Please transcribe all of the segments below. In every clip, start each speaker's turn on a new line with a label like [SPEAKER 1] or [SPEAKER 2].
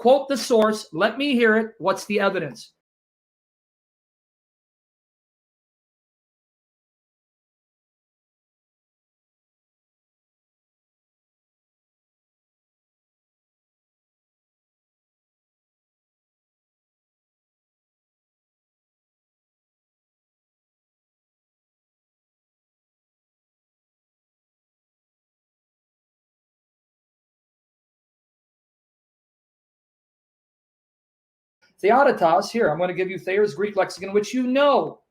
[SPEAKER 1] Quote the source. Let me hear it. What's the evidence? Theodotos, here, I'm going to give you Thayer's Greek lexicon, which you know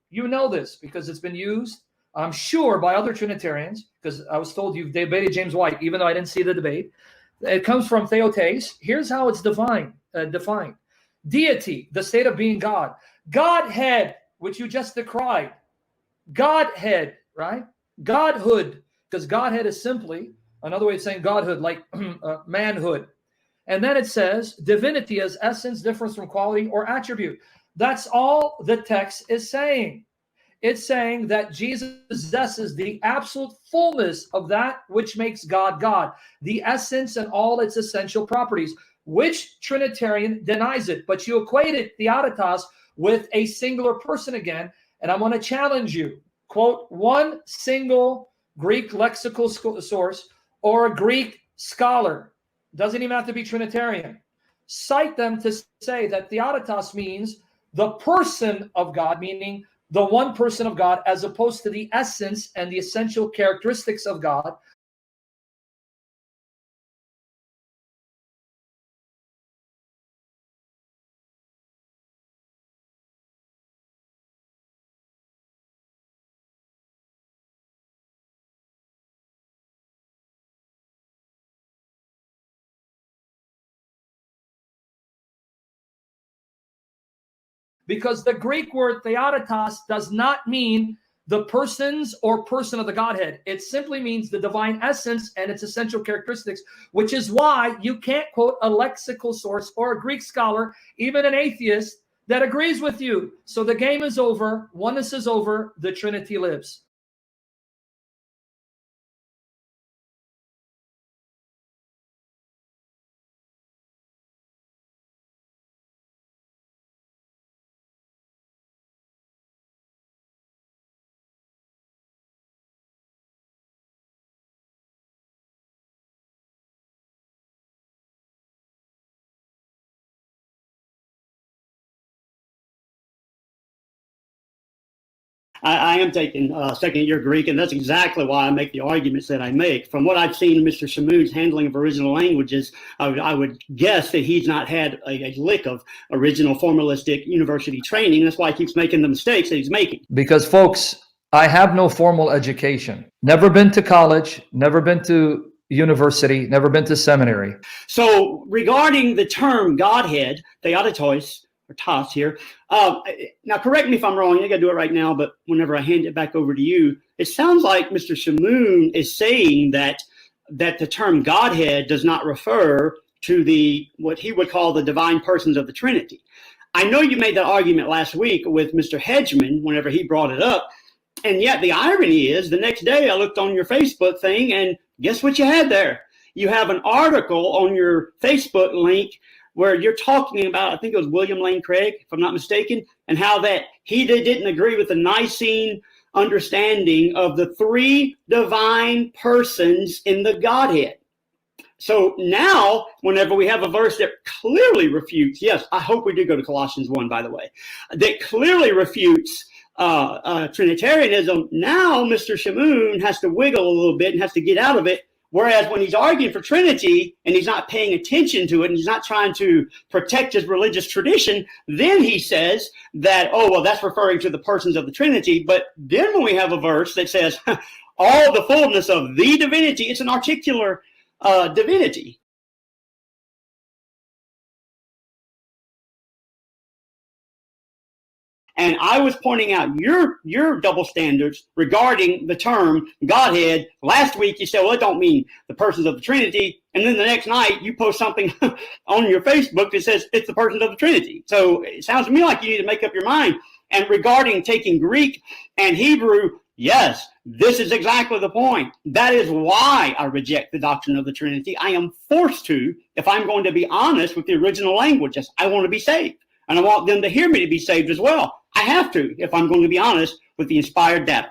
[SPEAKER 1] this because it's been used, I'm sure, by other Trinitarians, because I was told you've debated James White, even though I didn't see the debate. It comes from theotes. Here's how it's defined. Deity, the state of being God. Godhead, which you just decried. Godhead, right? Godhood, because Godhead is simply another way of saying godhood, like manhood. And then it says divinity as essence, difference from quality or attribute. That's all the text is saying. It's saying that Jesus possesses the absolute fullness of that which makes God God, the essence and all its essential properties. Which Trinitarian denies it? But you equate it, Theodotos, with a singular person again, and I'm going to challenge you. Quote one single Greek lexical source or a Greek scholar. Doesn't even have to be Trinitarian. Cite them to say that Theodotos means the person of God, meaning the one person of God, as opposed to the essence and the essential characteristics of God. Because the Greek word theodotos does not mean the persons or person of the Godhead. It simply means the divine essence and its essential characteristics, which is why you can't quote a lexical source or a Greek scholar, even an atheist, that agrees with you. So the game is over. Oneness is over. The Trinity lives.
[SPEAKER 2] I am taking second-year Greek, and that's exactly why I make the arguments that I make. From what I've seen Mr. Shamoun's handling of original languages, I would guess that he's not had a lick of original formalistic university training. That's why he keeps making the mistakes that he's making.
[SPEAKER 1] Because, folks, I have no formal education. Never been to college, never been to university, never been to seminary.
[SPEAKER 2] So regarding the term Godhead, theodotos, or tos here. Now, correct me if I'm wrong. I got to do it right now, but whenever I hand it back over to you, it sounds like Mr. Shamoun is saying that the term Godhead does not refer to what he would call the divine persons of the Trinity. I know you made that argument last week with Mr. Hedgeman whenever he brought it up, and yet the irony is the next day I looked on your Facebook thing, and guess what you had there? You have an article on your Facebook link where you're talking about, I think it was William Lane Craig, if I'm not mistaken, and how that he didn't agree with the Nicene understanding of the three divine persons in the Godhead. So now, whenever we have a verse that clearly refutes, yes, I hope we do go to Colossians 1, by the way, that clearly refutes Trinitarianism, now Mr. Shamoun has to wiggle a little bit and has to get out of it. Whereas when he's arguing for Trinity and he's not paying attention to it and he's not trying to protect his religious tradition, then he says that, oh, well, that's referring to the persons of the Trinity. But then when we have a verse that says all the fullness of the divinity, it's an articular divinity. And I was pointing out your double standards regarding the term Godhead. Last week you said, well, it don't mean the persons of the Trinity. And then the next night you post something on your Facebook that says it's the persons of the Trinity. So it sounds to me like you need to make up your mind. And regarding taking Greek and Hebrew, yes, This is exactly the point. That is why I reject the doctrine of the Trinity. I am forced to, if I'm going to be honest with the original language. I want to be saved, and I want them to hear me to be saved as well. I have to, if I'm going to be honest with the inspired data.